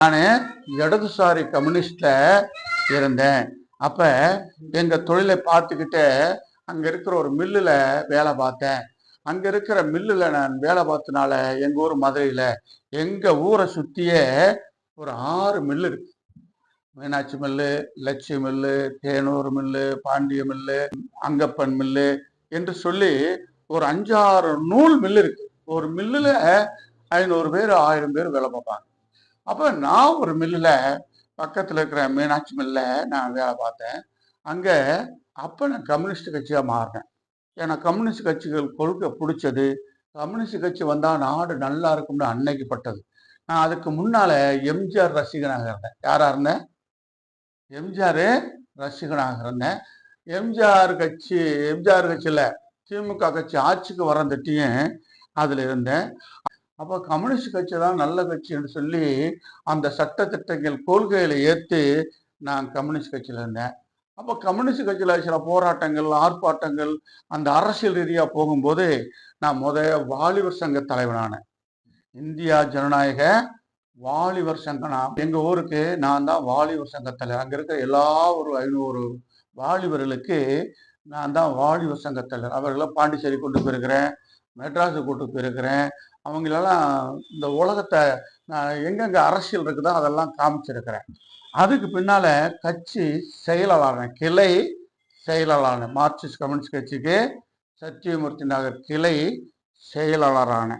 நான் இடதுசாரி கம்யூனிஸ்ட்ல இருந்தேன். அப்ப எங்க தொழிலை பார்த்துக்கிட்டு அங்க இருக்கிற ஒரு மில்லுல வேலை பார்த்தேன். அங்க இருக்கிற மில்லுல நான் வேலை பார்த்தனால எங்க ஊர் மதுரையில எங்க ஊரை சுத்தியே ஒரு 6 மில்லு இருக்கு. Meenakshi mill, Lakshmi mill, Thenur mill, Pandya mill, Angappan mill என்று சொல்லி ஒரு 5, 6 நூல் மில்லு இருக்கு. ஒரு மில்லுல 500 பேர் 1000 பேர் வேலை பார்ப்பாங்க. அப்ப நான் ஒரு மில்லுல பக்கத்துல இருக்கிற மீனாட்சி மில்ல நான் வேலை பார்த்தேன். அங்க அப்ப நான் கம்யூனிஸ்ட் கட்சியா மாறினேன். ஏன்னா கம்யூனிஸ்ட் கட்சிகள் கொள்கை பிடிச்சது. கம்யூனிஸ்ட் கட்சி வந்தா நாடு நல்லா இருக்கும்னு அன்னைக்கு பட்டது. நான் அதுக்கு முன்னால எம்ஜிஆர் ரசிகனாக இருந்தேன். யாரா இருந்தேன்? எம்ஜிஆர் ரசிகனாக இருந்தேன். எம்ஜிஆர் கட்சியில திமுக கட்சி ஆட்சிக்கு வரந்தட்டியும் அதுல இருந்தேன். அப்போ கம்யூனிஸ்ட் கட்சி தான் நல்ல கட்சின்னு சொல்லி அந்த சட்ட திட்டங்கள் கொள்கைகளை ஏற்று நான் கம்யூனிஸ்ட் கட்சியில் இருந்தேன். அப்போ கம்யூனிஸ்ட் கட்சியில் சில போராட்டங்கள், ஆர்ப்பாட்டங்கள், அந்த அரசியல் ரீதியாக போகும்போது நான் வாலிபர் சங்க தலைவனானேன். இந்தியா ஜனநாயக வாலிபர் சங்கம். எங்கள் ஊருக்கு நான் தான் வாலிபர் சங்க தலைவர். அங்கே இருக்கிற எல்லா ஒரு 500 வாலிபர்களுக்கு நான் தான் வாலிபர் சங்க தலைவர். அவர்களை பாண்டிச்சேரி கொண்டு போயிருக்கிறேன், மெட்ராஸு கூட்டு போயிருக்கிறேன். அவங்களெல்லாம் இந்த உலகத்தை எங்கெங்க அரசியல் இருக்குதோ அதெல்லாம் காமிச்சிருக்கிறேன். அதுக்கு பின்னால கட்சி செயலாளர், கிளை செயலாளர், மார்க்சிஸ்ட் கம்யூனிஸ்ட் கட்சிக்கு சத்தியமூர்த்தி நகர் கிளை செயலாளரான